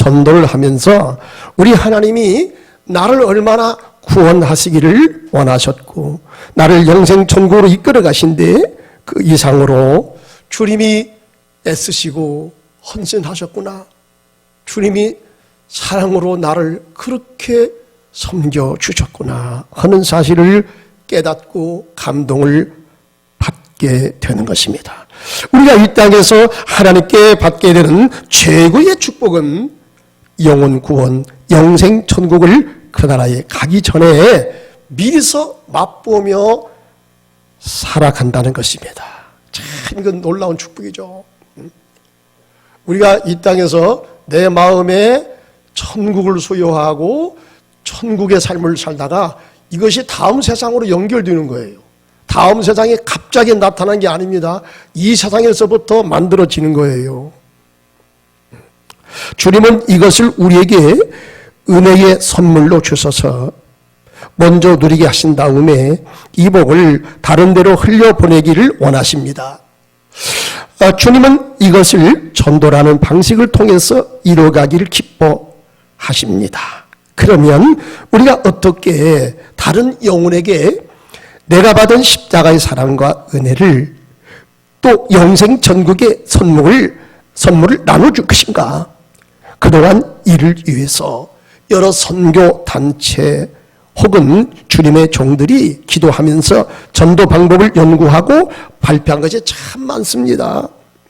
전도를 하면서 우리 하나님이 나를 얼마나 구원하시기를 원하셨고 나를 영생천국으로 이끌어 가신데 그 이상으로 주님이 애쓰시고 헌신하셨구나. 주님이 사랑으로 나를 그렇게 섬겨주셨구나 하는 사실을 깨닫고 감동을 받게 되는 것입니다. 우리가 이 땅에서 하나님께 받게 되는 최고의 축복은 영혼 구원, 영생 천국을 그 나라에 가기 전에 미리서 맛보며 살아간다는 것입니다. 참 이건 놀라운 축복이죠. 우리가 이 땅에서 내 마음에 천국을 소유하고 천국의 삶을 살다가 이것이 다음 세상으로 연결되는 거예요. 다음 세상에 갑자기 나타난 게 아닙니다. 이 세상에서부터 만들어지는 거예요. 주님은 이것을 우리에게 은혜의 선물로 주셔서 먼저 누리게 하신 다음에 이 복을 다른 데로 흘려보내기를 원하십니다. 주님은 이것을 전도라는 방식을 통해서 이루어가기를 기뻐하십니다. 그러면 우리가 어떻게 다른 영혼에게 내가 받은 십자가의 사랑과 은혜를 또 영생 천국의 선물을 나눠줄 것인가? 그동안 이를 위해서 여러 선교 단체 혹은 주님의 종들이 기도하면서 전도 방법을 연구하고 발표한 것이 참 많습니다.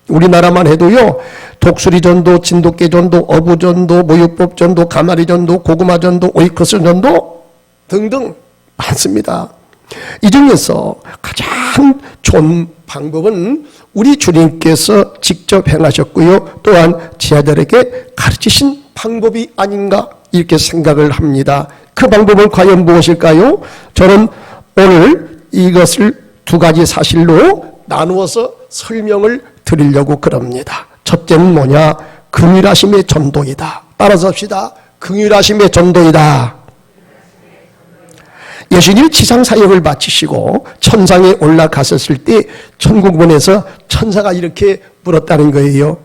우리나라만 해도요, 독수리 전도, 진돗개 전도, 어부 전도, 모유법 전도, 가마리 전도, 고구마 전도, 오이커스 전도 등등 많습니다. 이 중에서 가장 좋은 방법은 우리 주님께서 직접 행하셨고요, 또한 제자들에게 가르치신 방법이 아닌가 이렇게 생각을 합니다. 그 방법은 과연 무엇일까요? 저는 오늘 이것을 두 가지 사실로 나누어서 설명을 드리려고 그럽니다. 첫째는 뭐냐? 긍휼하심의 전도이다. 따라서 합시다. 긍휼하심의 전도이다. 예수님이 지상사역을 마치시고 천상에 올라가셨을 때 천국문에서 천사가 이렇게 물었다는 거예요.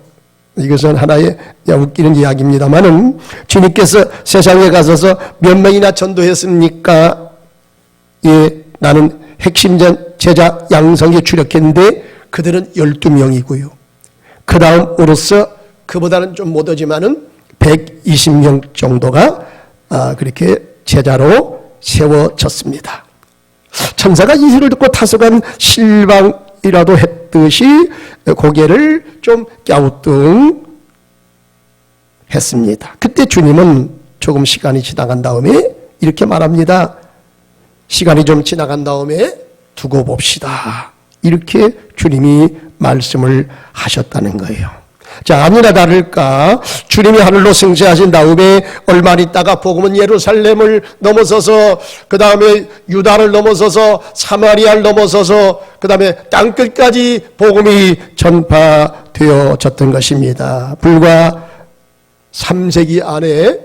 이것은 하나의 웃기는 이야기입니다만은 주님께서 세상에 가셔서 몇 명이나 전도했습니까? 예, 나는 핵심 제자 양성에 주력했는데 그들은 12명이고요. 그 다음으로서 그보다는 좀 못하지만은 120명 정도가 그렇게 제자로 세워졌습니다. 천사가 이 일을 듣고 타소간 실망이라도 했듯이 고개를 좀 갸우뚱 했습니다. 그때 주님은 조금 시간이 지나간 다음에 이렇게 말합니다. 시간이 좀 지나간 다음에 두고 봅시다. 이렇게 주님이 말씀을 하셨다는 거예요. 자, 아니나 다를까 주님이 하늘로 승천하신 다음에 얼마 있다가 복음은 예루살렘을 넘어서서 그 다음에 유다를 넘어서서 사마리아를 넘어서서 그 다음에 땅끝까지 복음이 전파되어졌던 것입니다. 불과 3세기 안에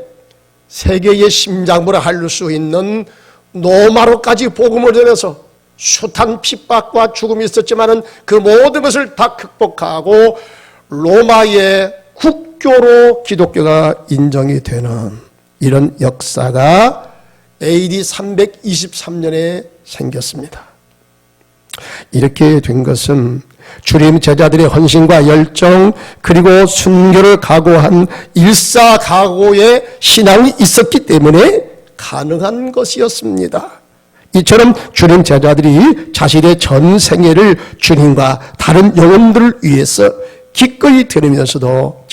세계의 심장부를 할 수 있는 로마로까지 복음을 전해서 숱한 핍박과 죽음이 있었지만은 그 모든 것을 다 극복하고 로마의 국교로 기독교가 인정이 되는 이런 역사가 AD 323년에 생겼습니다. 이렇게 된 것은 주님 제자들의 헌신과 열정 그리고 순교를 각오한 일사각오의 신앙이 있었기 때문에 가능한 것이었습니다. 이처럼 주님 제자들이 자신의 전 생애를 주님과 다른 영혼들을 위해서 기꺼이 드리면서도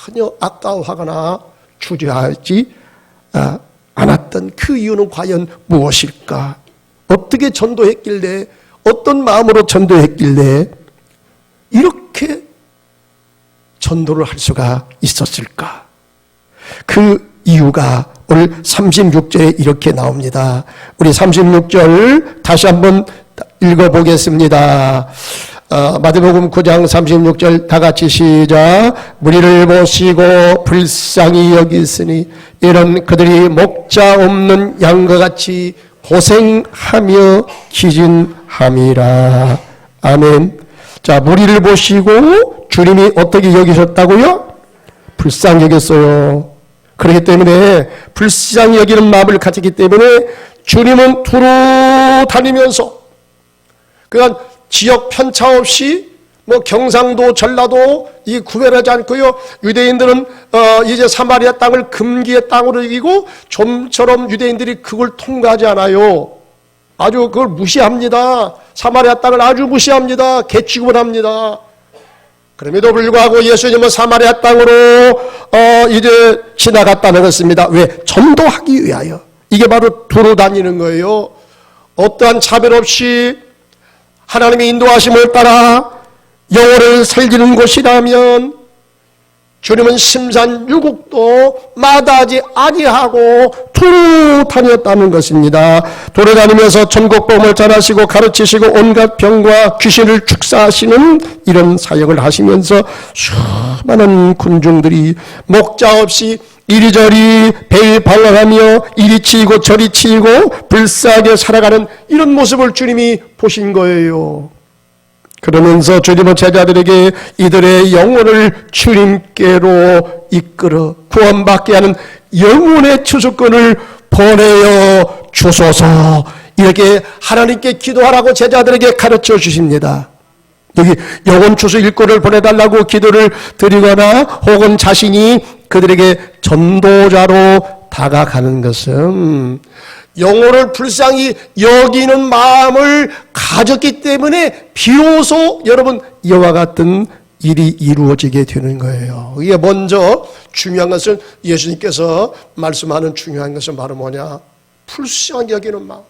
전혀 아까워하거나 주저하지 않았던 그 이유는 과연 무엇일까? 어떻게 전도했길래, 어떤 마음으로 전도했길래 이렇게 전도를 할 수가 있었을까? 그 이유가 오늘 36절에 이렇게 나옵니다. 우리 36절 다시 한번 읽어보겠습니다. 마태복음 9장 36절 다 같이 시작. 무리를 보시고 불쌍히 여기시니 이런 그들이 목자 없는 양과 같이 고생하며 기진함이라. 아멘. 자, 무리를 보시고 주님이 어떻게 여기셨다고요? 불쌍히 여겼어요. 그렇기 때문에 불쌍히 여기는 마음을 가졌기 때문에 주님은 두루 다니면서 그간 지역 편차 없이 경상도, 전라도 이 구별하지 않고요. 유대인들은 이제 사마리아 땅을 금기의 땅으로 여기고 좀처럼 유대인들이 그걸 통과하지 않아요. 아주 그걸 무시합니다. 사마리아 땅을 아주 무시합니다. 개취급을 합니다. 그럼에도 불구하고 예수님은 사마리아 땅으로 이제 지나갔다는 것입니다. 왜? 전도하기 위하여. 이게 바로 두루 다니는 거예요. 어떠한 차별 없이 하나님의 인도하심을 따라 영혼을 살리는 곳이라면 주님은 심산유국도 마다하지 아니하고 두루 다녔다는 것입니다. 돌아다니면서 전국복음을 전하시고 가르치시고 온갖 병과 귀신을 축사하시는 이런 사역을 하시면서 수많은 군중들이 목자 없이 이리저리 배일방황하며 이리 치이고 저리 치이고 불쌍하게 살아가는 이런 모습을 주님이 보신 거예요. 그러면서 주님은 제자들에게 이들의 영혼을 주님께로 이끌어 구원받게 하는 영혼의 추수권을 보내어 주소서, 이렇게 하나님께 기도하라고 제자들에게 가르쳐 주십니다. 여기 영혼 추수 일꾼을 보내달라고 기도를 드리거나 혹은 자신이 그들에게 전도자로 다가가는 것은 영혼을 불쌍히 여기는 마음을 가졌기 때문에 비로소 여러분 이와 같은 일이 이루어지게 되는 거예요. 이게 먼저 중요한 것은 예수님께서 말씀하는 중요한 것은 바로 뭐냐? 불쌍히 여기는 마음.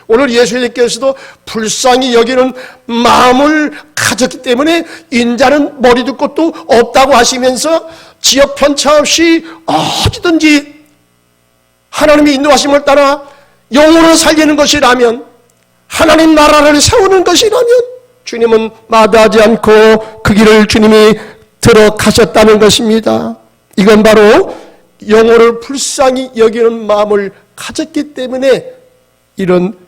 오늘 예수님께서도 불쌍히 여기는 마음을 가졌기 때문에 인자는 머리도 끝도 없다고 하시면서 지역 편차 없이 어디든지 하나님의 인도하심을 따라 영혼을 살리는 것이라면, 하나님 나라를 세우는 것이라면 주님은 마다하지 않고 그 길을 주님이 들어가셨다는 것입니다. 이건 바로 영혼을 불쌍히 여기는 마음을 가졌기 때문에 이런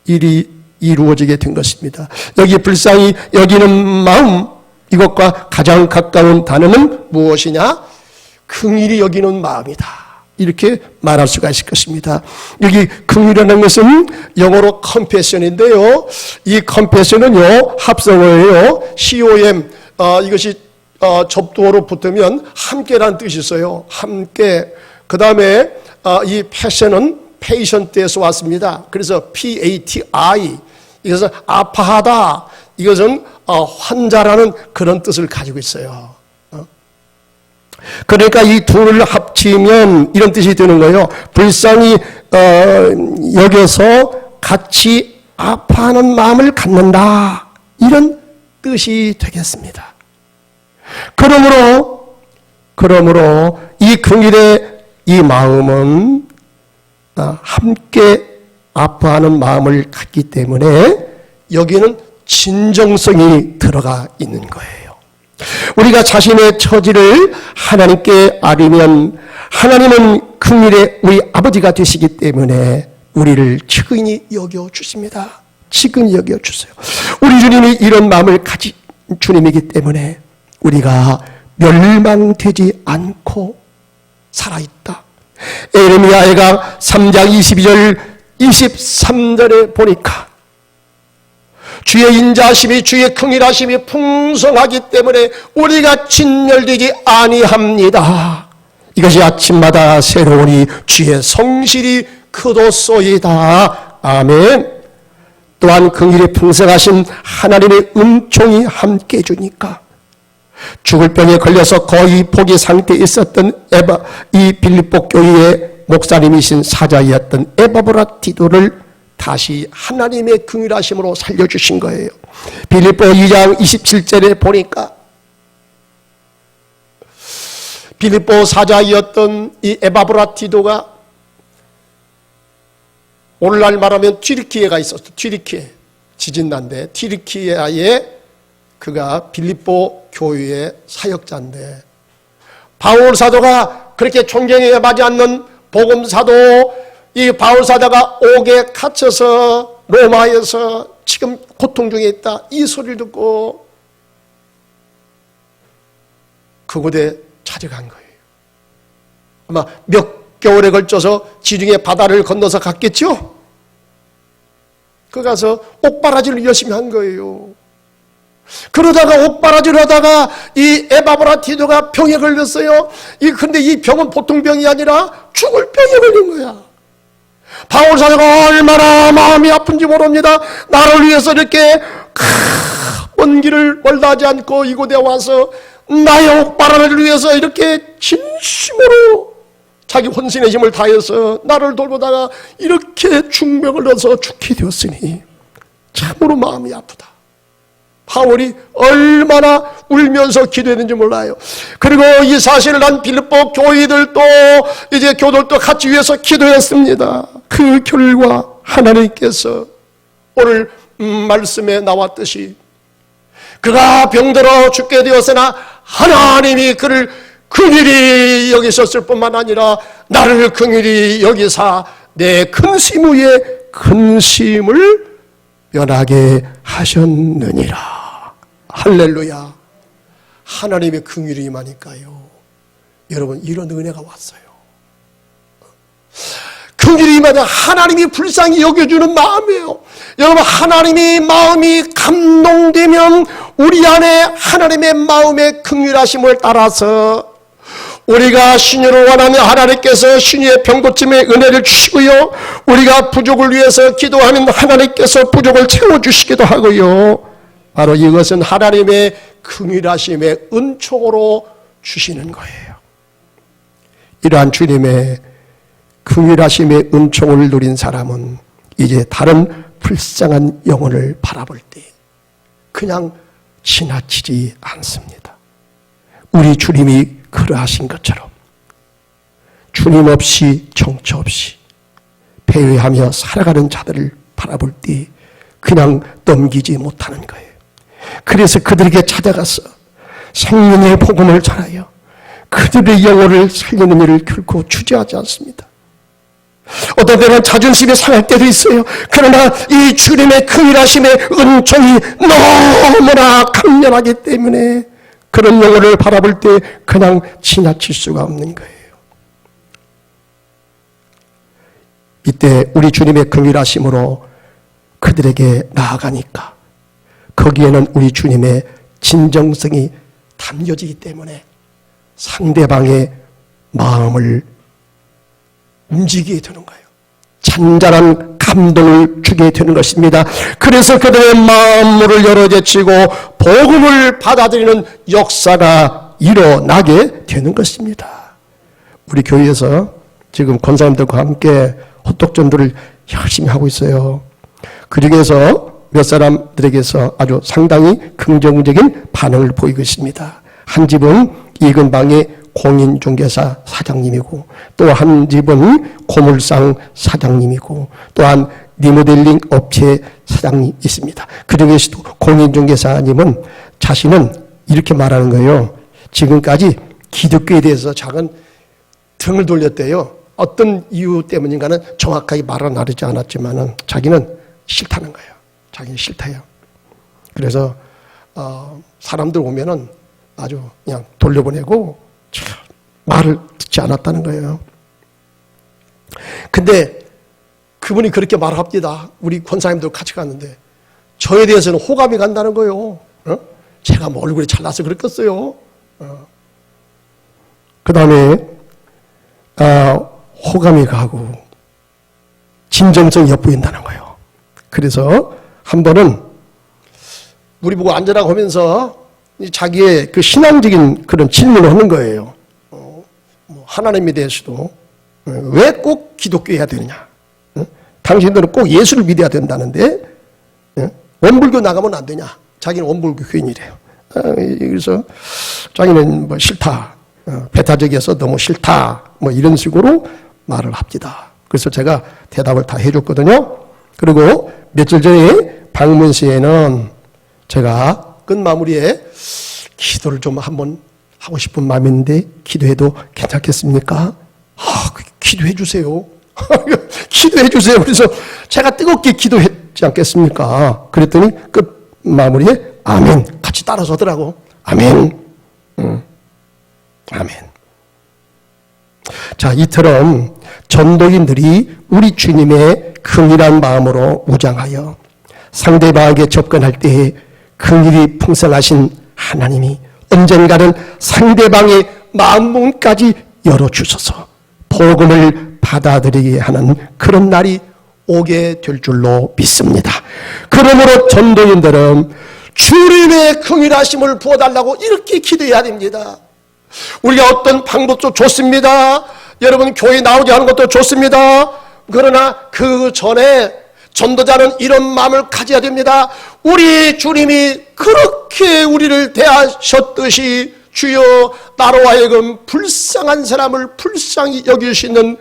일이 이루어지게 된 것입니다. 여기 불쌍히 여기는 마음, 이것과 가장 가까운 단어는 무엇이냐? 긍휼히 여기는 마음이다. 이렇게 말할 수가 있을 것입니다. 여기 긍휼이라는 것은 영어로 compassion인데요. 이 compassion은요, 합성어예요. COM, 이것이 접두어로 붙으면 함께라는 뜻이 있어요. 함께. 그 다음에 이 passion은 patient에서 왔습니다. 그래서 PATI, 이것은 아파하다, 이것은 환자라는 그런 뜻을 가지고 있어요. 그러니까 이 둘을 합치면 이런 뜻이 되는 거예요. 불쌍히 여겨서 같이 아파하는 마음을 갖는다, 이런 뜻이 되겠습니다. 그러므로 이 긍휼의 이 마음은 함께 아파하는 마음을 갖기 때문에 여기는 진정성이 들어가 있는 거예요. 우리가 자신의 처지를 하나님께 아뢰면 하나님은 긍휼의 우리 아버지가 되시기 때문에 우리를 측은히 여겨주십니다. 측은히 여겨주세요. 우리 주님이 이런 마음을 가진 주님이기 때문에 우리가 멸망되지 않고 살아있다. 에레미야가 3장 22절 23절에 보니까 주의 인자하심이 주의 긍휼하심이 풍성하기 때문에 우리가 진멸되지 아니합니다. 이것이 아침마다 새로우니 주의 성실이 크도소이다. 아멘. 또한 긍휼이 풍성하신 하나님의 은총이 함께 해주니까 죽을 병에 걸려서 거의 포기 상태에 있었던 이 빌립보 교회의 목사님이신 사자이었던 에바브라티도를 다시 하나님의 긍휼하심으로 살려주신 거예요. 빌립보 2장 27절에 보니까 빌립보 사자이었던 이 에바브라티도가 오늘날 말하면 튀르키예가 있었어. 튀르키예 지진난데 튀르키예에 그가 빌립보 교회의 사역자인데 바울 사도가 그렇게 존경에 맞지 않는 복음 사도 이 바울 사도가 옥에 갇혀서 로마에서 지금 고통 중에 있다, 이 소리를 듣고 그곳에 찾아간 거예요. 아마 몇 개월에 걸쳐서 지중해 바다를 건너서 갔겠죠? 그 가서 옥바라지를 열심히 한 거예요. 그러다가 옥바라지를 하다가 이 에바브라티도가 병에 걸렸어요. 근데 이 병은 보통 병이 아니라 죽을 병에 걸린 거야. 바울 사도가 얼마나 마음이 아픈지 모릅니다. 나를 위해서 이렇게 먼 길을 멀다 하지 않고 이곳에 와서 나의 옥바라지를 위해서 이렇게 진심으로 자기 혼신의 힘을 다해서 나를 돌보다가 이렇게 중병을 얻어서 죽게 되었으니 참으로 마음이 아프다. 바울이 얼마나 울면서 기도했는지 몰라요. 그리고 이 사실을 난 빌립보 교회들도 이제 교도들도 같이 위해서 기도했습니다. 그 결과 하나님께서 오늘 말씀에 나왔듯이 그가 병들어 죽게 되었으나 하나님이 그를 긍휼히 여기셨을 뿐만 아니라 나를 긍휼히 여기사 내 근심 위에 근심을 면하게 하셨느니라. 할렐루야. 하나님의 긍휼이 임하니까요. 여러분 이런 은혜가 왔어요. 긍휼이 임하면 하나님이 불쌍히 여겨주는 마음이에요. 여러분 하나님이 마음이 감동되면 우리 안에 하나님의 마음의 긍휼하심을 따라서 우리가 신유를 원하면 하나님께서 신유의 병고침의 은혜를 주시고요. 우리가 부족을 위해서 기도하면 하나님께서 부족을 채워주시기도 하고요. 바로 이것은 하나님의 긍휼하심의 은총으로 주시는 거예요. 이러한 주님의 긍휼하심의 은총을 누린 사람은 이제 다른 불쌍한 영혼을 바라볼 때 그냥 지나치지 않습니다. 우리 주님이 그러하신 것처럼 주님 없이 정처 없이 배회하며 살아가는 자들을 바라볼 때 그냥 넘기지 못하는 거예요. 그래서 그들에게 찾아가서 생명의 복음을 전하여 그들의 영혼을 살리는 일을 결코 주저하지 않습니다. 어떤 때는 자존심이 상할 때도 있어요. 그러나 이 주님의 긍휼하심의 은총이 너무나 강렬하기 때문에 그런 영혼을 바라볼 때 그냥 지나칠 수가 없는 거예요. 이때 우리 주님의 긍휼하심으로 그들에게 나아가니까 거기에는 우리 주님의 진정성이 담겨지기 때문에 상대방의 마음을 움직이게 되는 거예요. 잔잔한 감동을 주게 되는 것입니다. 그래서 그들의 마음문을 열어제치고 복음을 받아들이는 역사가 일어나게 되는 것입니다. 우리 교회에서 지금 권사님들과 함께 호떡전도를 열심히 하고 있어요. 그 중에서 몇 사람들에게서 아주 상당히 긍정적인 반응을 보이고 있습니다. 한 집은 이근방의 공인중개사 사장님이고 또 한 집은 고물상 사장님이고 또한 리모델링 업체 사장님이 있습니다. 그 중에서도 공인중개사님은 자신은 이렇게 말하는 거예요. 지금까지 기독교에 대해서 작은 등을 돌렸대요. 어떤 이유 때문인가는 정확하게 말은 나르지 않았지만은 자기는 싫다는 거예요. 자기는 싫대요. 그래서 사람들 오면은 아주 그냥 돌려보내고 말을 듣지 않았다는 거예요. 근데 그분이 그렇게 말합니다. 우리 권사님도 같이 갔는데 저에 대해서는 호감이 간다는 거예요. 제가 뭐 얼굴이 잘나서 그랬겠어요. 그 다음에 호감이 가고 진정성이 엿보인다는 거예요. 그래서 한 번은 우리 보고 앉으라고 하면서 자기의 그 신앙적인 그런 질문을 하는 거예요. 하나님에 대해서도 왜 꼭 기독교 해야 되느냐? 당신들은 꼭 예수를 믿어야 된다는데 원불교 나가면 안 되냐? 자기는 원불교 교인이래요. 그래서 자기는 뭐 싫다, 배타적이어서 너무 싫다, 뭐 이런 식으로 말을 합니다. 그래서 제가 대답을 다 해줬거든요. 그리고 며칠 전에 방문 시에는 제가 끝마무리에 기도를 좀 한번 하고 싶은 마음인데 기도해도 괜찮겠습니까? 기도해 주세요. 기도해 주세요. 그래서 제가 뜨겁게 기도했지 않겠습니까? 그랬더니 끝 마무리에 아멘 같이 따라서 하더라고. 아멘. 아멘. 자, 이처럼 전도인들이 우리 주님의 긍휼한 마음으로 무장하여 상대방에게 접근할 때에 긍휼이 풍성하신 하나님이 언젠가는 상대방의 마음문까지 열어주셔서 복음을 받아들이게 하는 그런 날이 오게 될 줄로 믿습니다. 그러므로 전도인들은 주님의 긍휼하심을 부어달라고 이렇게 기도해야 됩니다. 우리가 어떤 방법도 좋습니다. 여러분 교회 나오게 하는 것도 좋습니다. 그러나 그 전에 전도자는 이런 마음을 가져야 됩니다. 우리 주님이 그렇게 우리를 대하셨듯이 주여 나로 하여금 불쌍한 사람을 불쌍히 여기시는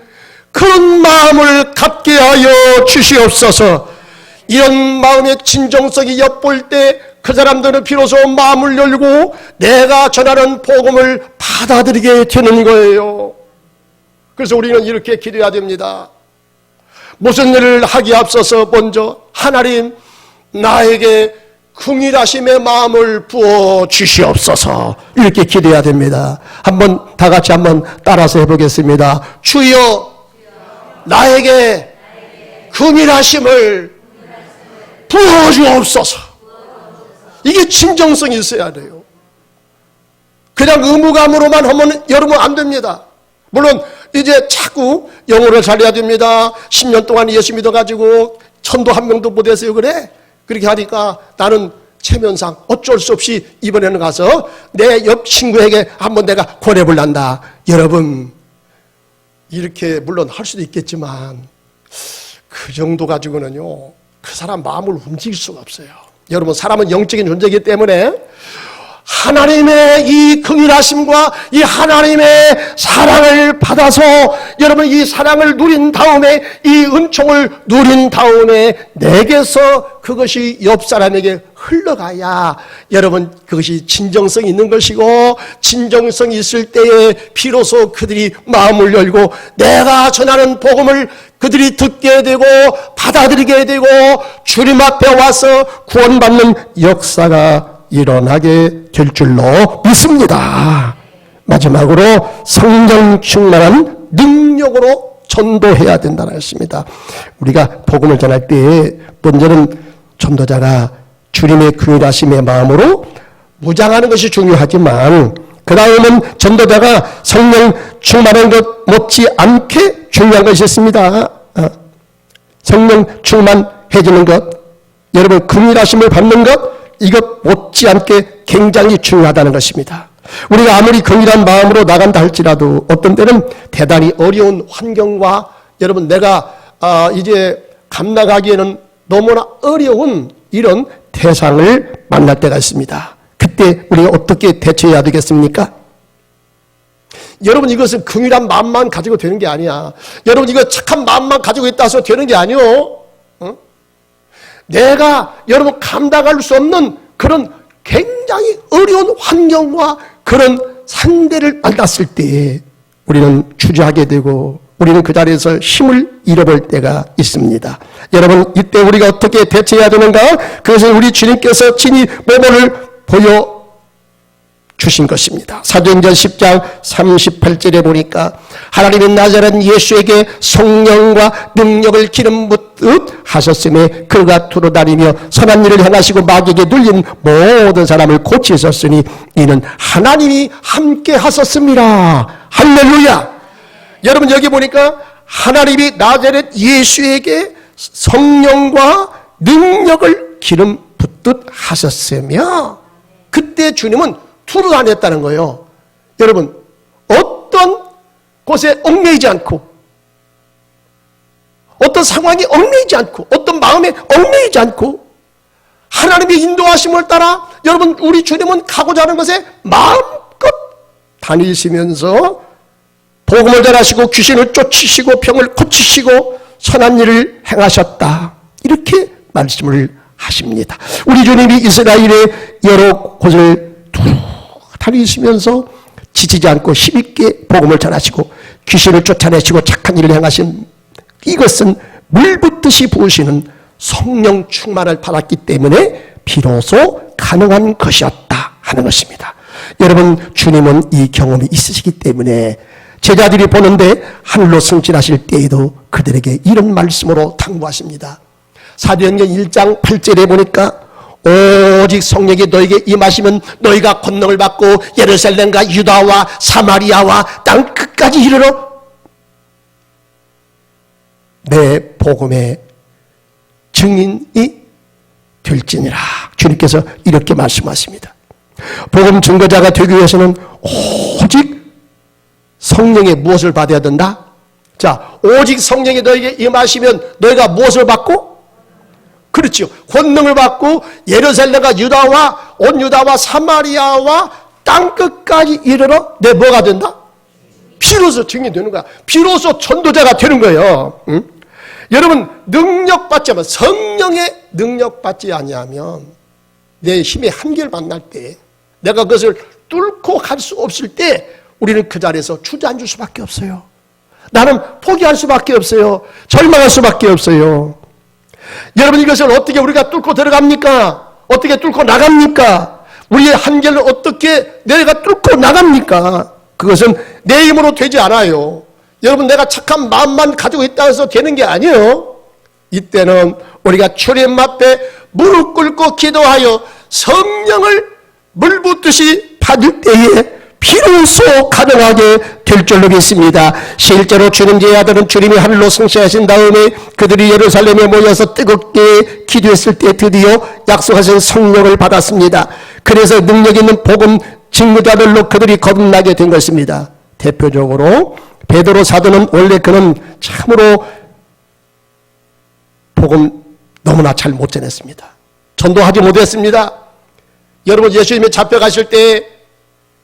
그런 마음을 갖게 하여 주시옵소서. 이런 마음의 진정성이 엿볼 때 그 사람들은 비로소 마음을 열고 내가 전하는 복음을 받아들이게 되는 거예요. 그래서 우리는 이렇게 기도해야 됩니다. 무슨 일을 하기에 앞서서 먼저 하나님 나에게 긍휼하심의 마음을 부어 주시옵소서 이렇게 기도해야 됩니다. 한번 다 같이 한번 따라서 해보겠습니다. 주여 나에게 긍휼하심을 부어 주옵소서. 이게 진정성이 있어야 돼요. 그냥 의무감으로만 하면 여러분 안 됩니다. 물론 이제 자꾸 영어를 잘해야 됩니다. 10년 동안 예수 믿어가지고 천도 한 명도 못 했어요. 그래? 그렇게 하니까 나는 체면상 어쩔 수 없이 이번에는 가서 내 옆 친구에게 한번 내가 권해볼란다. 여러분 이렇게 물론 할 수도 있겠지만 그 정도 가지고는요 그 사람 마음을 움직일 수가 없어요. 여러분 사람은 영적인 존재이기 때문에 하나님의 이 긍휼하심과 이 하나님의 사랑을 받아서 여러분 이 사랑을 누린 다음에 이 은총을 누린 다음에 내게서 그것이 옆 사람에게 흘러가야 여러분 그것이 진정성이 있는 것이고 진정성이 있을 때에 비로소 그들이 마음을 열고 내가 전하는 복음을 그들이 듣게 되고 받아들이게 되고 주님 앞에 와서 구원받는 역사가 일어나게 될 줄로 믿습니다. 마지막으로 성령 충만한 능력으로 전도해야 된다는 것입니다. 우리가 복음을 전할 때 먼저는 전도자가 주님의 긍휼하심의 마음으로 무장하는 것이 중요하지만 그 다음은 전도자가 성령 충만한 것 못지않게 중요한 것이 있습니다. 성령 충만해지는 것, 여러분 긍휼하심을 받는 것, 이것 못지않게 굉장히 중요하다는 것입니다. 우리가 아무리 긍휼한 마음으로 나간다 할지라도 어떤 때는 대단히 어려운 환경과 여러분 내가 이제 감당하기에는 너무나 어려운 이런 대상을 만날 때가 있습니다. 그때 우리가 어떻게 대처해야 되겠습니까? 여러분 이것은 긍휼한 마음만 가지고 되는 게 아니야. 여러분 이거 착한 마음만 가지고 있다 해서 되는 게 아니요. 내가 여러분 감당할 수 없는 그런 굉장히 어려운 환경과 그런 상대를 만났을 때 우리는 주저하게 되고 우리는 그 자리에서 힘을 잃어볼 때가 있습니다. 여러분 이때 우리가 어떻게 대처해야 되는가? 그것을 우리 주님께서 친히 모범을 보여주신 것입니다. 사도행전 10장 38절에 보니까 하나님의 나자렛 예수에게 성령과 능력을 기름 붓듯 하셨음에 그가 두루 다니며 선한 일을 행하시고 마귀에게 눌린 모든 사람을 고치셨으니 이는 하나님이 함께 하셨습니다. 할렐루야. 여러분 여기 보니까 하나님이 나자렛 예수에게 성령과 능력을 기름 붓듯 하셨으며 그때 주님은 두루 다녔다는 거예요. 여러분 어떤 곳에 얽매이지 않고 어떤 상황에 얽매이지 않고 어떤 마음에 얽매이지 않고 하나님의 인도하심을 따라 여러분 우리 주님은 가고자 하는 것에 마음껏 다니시면서 복음을 전하시고 귀신을 쫓으시고 병을 고치시고 선한 일을 행하셨다. 이렇게 말씀을 하십니다. 우리 주님이 이스라엘의 여러 곳을 두루 다니시면서 지치지 않고 힘있게 복음을 전하시고 귀신을 쫓아내시고 착한 일을 행하신 이것은 물 붓듯이 부으시는 성령 충만을 받았기 때문에 비로소 가능한 것이었다 하는 것입니다. 여러분 주님은 이 경험이 있으시기 때문에 제자들이 보는데 하늘로 승진하실 때에도 그들에게 이런 말씀으로 당부하십니다. 사도행전 1장 8절에 보니까 오직 성령이 너에게 임하시면 너희가 권능을 받고 예루살렘과 유다와 사마리아와 땅 끝까지 이르러 내 복음의 증인이 될지니라. 주님께서 이렇게 말씀하십니다. 복음 증거자가 되기 위해서는 오직 성령의 무엇을 받아야 된다? 자, 오직 성령이 너에게 임하시면 너희가 무엇을 받고? 그렇죠. 권능을 받고 예루살렘과 유다와 온 유다와 사마리아와 땅 끝까지 이르러 내 뭐가 된다? 비로소 증인이 되는 거야. 비로소 전도자가 되는 거예요. 응? 여러분, 능력받지 않으면, 성령의 능력받지 아니하면 내 힘의 한계를 만날 때, 내가 그것을 뚫고 갈 수 없을 때 우리는 그 자리에서 주저앉을 수밖에 없어요. 나는 포기할 수밖에 없어요. 절망할 수밖에 없어요. 여러분, 이것을 어떻게 우리가 뚫고 들어갑니까? 어떻게 뚫고 나갑니까? 우리의 한계를 어떻게 내가 뚫고 나갑니까? 그것은 내 힘으로 되지 않아요. 여러분, 내가 착한 마음만 가지고 있다고 해서 되는 게 아니에요. 이때는 우리가 주님 앞에 무릎 꿇고 기도하여 성령을 물 붓듯이 받을 때에 비로소 가능하게 될 줄로 믿습니다. 실제로 주님 제자들은 주님이 하늘로 승천하신 다음에 그들이 예루살렘에 모여서 뜨겁게 기도했을 때 드디어 약속하신 성령을 받았습니다. 그래서 능력 있는 복음 증거자들로 그들이 거듭나게 된 것입니다. 대표적으로 베드로 사도는 원래 그는 참으로 복음 너무나 잘 못 전했습니다. 전도하지 못했습니다. 여러분, 예수님이 잡혀가실 때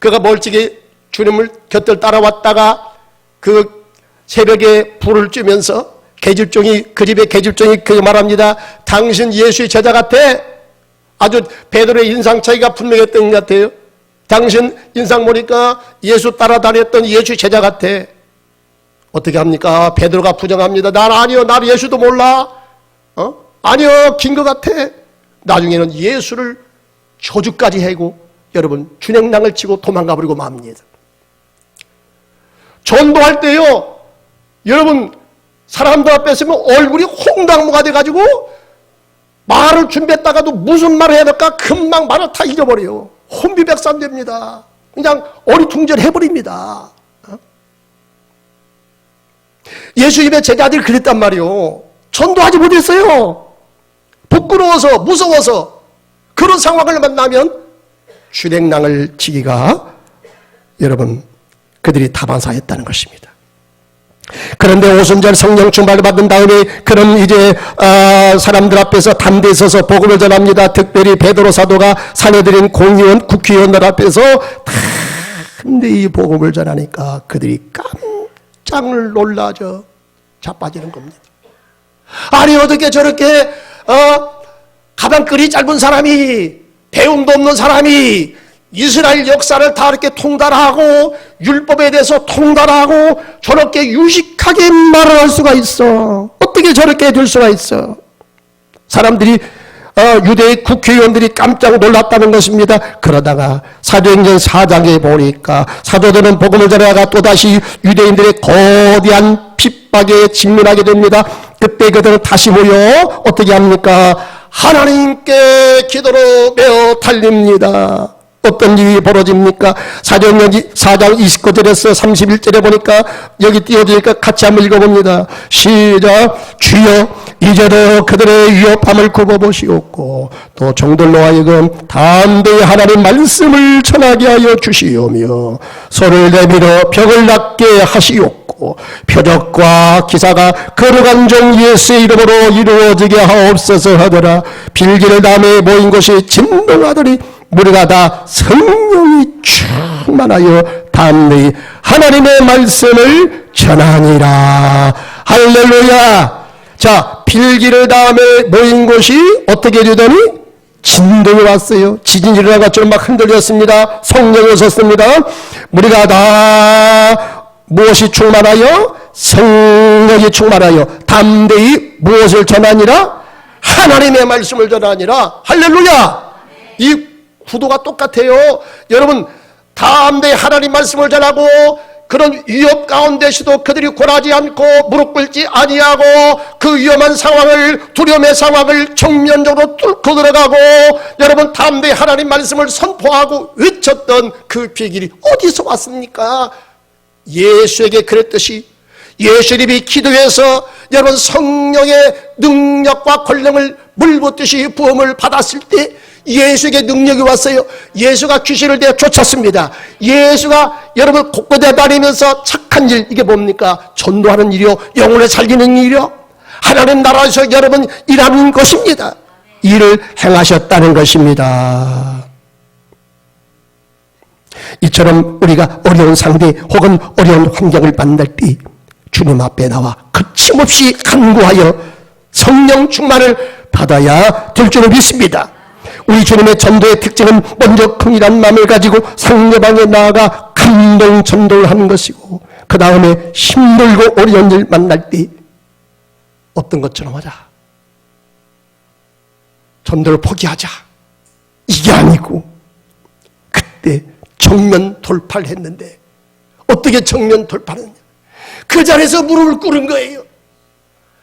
그가 멀찍이 주님을 곁을 따라왔다가 그 새벽에 불을 쬐면서 계집종이, 그 집의 계집종이 그 말합니다. 당신 예수의 제자 같아. 아주 베드로의 인상 차이가 분명했던 것 같아요. 당신 인상 보니까 예수 따라다녔던 예수 제자 같아. 어떻게 합니까? 베드로가 부정합니다. 난 아니요, 난 예수도 몰라. 아니요, 긴 것 같아. 나중에는 예수를 저주까지 해고 여러분 준행랑을 치고 도망가 버리고 맙니다. 전도할 때요, 여러분 사람들 앞에 있으면 얼굴이 홍당무가 돼가지고 말을 준비했다가도 무슨 말을 해야 될까 금방 말을 다 잊어버려요. 혼비백산됩니다. 그냥 어리둥절해버립니다. 예수님의 제자들이 그랬단 말이요. 전도하지 못했어요. 부끄러워서 무서워서. 그런 상황을 만나면 주랭랑을 치기가 여러분 그들이 다반사했다는 것입니다. 그런데 오순절 성령 충만을 받은 다음에 그런 이제 사람들 앞에서 담대히 서서 복음을 전합니다. 특별히 베드로 사도가 사내들인 공의원, 국회의원들 앞에서 담대히 복음을 전하니까 그들이 깜짝 놀라져 자빠지는 겁니다. 아니 어떻게 저렇게 가방끈이 짧은 사람이, 배움도 없는 사람이 이스라엘 역사를 다 이렇게 통달하고 율법에 대해서 통달하고 저렇게 유식하게 말을 할 수가 있어. 어떻게 저렇게 될 수가 있어. 사람들이 유대의 국회의원들이 깜짝 놀랐다는 것입니다. 그러다가 사도행전 4장에 보니까 사도들은 복음을 전하다가 또다시 유대인들의 거대한 핍박에 직면하게 됩니다. 그때 그들은 다시 모여 어떻게 합니까? 하나님께 기도로 메어 달립니다. 어떤 일이 벌어집니까? 사도행전 4장 29절에서 31절에 보니까 여기 띄워주니까 같이 한번 읽어봅니다. 시작. 주여 이제도 그들의 위협함을 굽어보시옵고 또 종들로 하여금 담대히 하나님 말씀을 전하게 하여 주시오며 소를 내밀어 벽을 닫게 하시옵고 표적과 기사가 거룩한 종 예수의 이름으로 이루어지게 하옵소서 하더라. 빌기를 담에 모인 곳이 진동하더니 우리가 다 성령이 충만하여 담대히 하나님의 말씀을 전하니라. 할렐루야. 자, 빌기를 다음에 모인 곳이 어떻게 되더니 진동이 왔어요. 지진이 일어난 것처럼 막 흔들렸습니다. 성령이 오셨습니다. 우리가 다 무엇이 충만하여? 성령이 충만하여 담대히 무엇을 전하니라? 하나님의 말씀을 전하니라. 할렐루야. 이 구도가 똑같아요. 여러분 담대히 하나님 말씀을 전하고 그런 위협 가운데서도 그들이 굴하지 않고 무릎 꿇지 아니하고 그 위험한 상황을, 두려움의 상황을 정면적으로 뚫고 들어가고 여러분 담대히 하나님 말씀을 선포하고 외쳤던 그 비결이 어디서 왔습니까? 예수에게 그랬듯이 예수님이 기도해서 여러분 성령의 능력과 권능을 물붓듯이 부음을 받았을 때 예수에게 능력이 왔어요. 예수가 귀신을 내어 쫓았습니다. 예수가 여러분 곳곳에 다니면서 착한 일, 이게 뭡니까? 전도하는 일이요, 영혼을 살리는 일이요, 하나님 나라에서 여러분 일하는 것입니다. 일을 행하셨다는 것입니다. 이처럼 우리가 어려운 상대 혹은 어려운 환경을 만날 때 주님 앞에 나와 거침없이 간구하여 성령 충만을 받아야 될 줄을 믿습니다. 우리 주님의 전도의 특징은 먼저 긍휼한 마음을 가지고 상대방에 나아가 감동 전도를 하는 것이고, 그 다음에 힘들고 어려운 일 만날 때 어떤 것처럼 하자, 전도를 포기하자, 이게 아니고 그때 정면 돌파를 했는데 어떻게 정면 돌파를 했냐? 그 자리에서 무릎을 꿇은 거예요.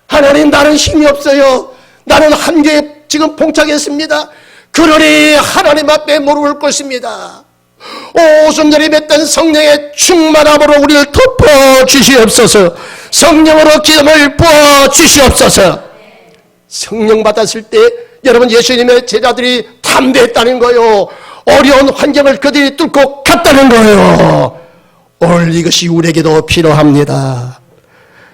하나님, 나는 힘이 없어요. 나는 한계에 지금 봉착했습니다. 그러니 하나님 앞에 무릎을 꿇습니다. 오순 전에 맺던 성령의 충만함으로 우리를 덮어 주시옵소서. 성령으로 기름을 부어 주시옵소서. 성령 받았을 때 여러분 예수님의 제자들이 담대했다는 거예요. 어려운 환경을 그들이 뚫고 갔다는 거예요. 오늘 이것이 우리에게도 필요합니다.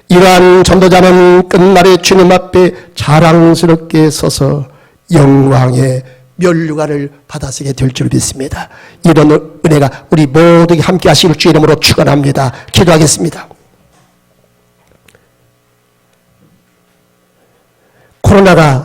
이러한 전도자는 끝날에 주님 앞에 자랑스럽게 서서 영광의 면류관을 받아서게 될 줄 믿습니다. 이런 은혜가 우리 모두에게 함께 하시길 주 이름으로 축원합니다. 기도하겠습니다. 코로나가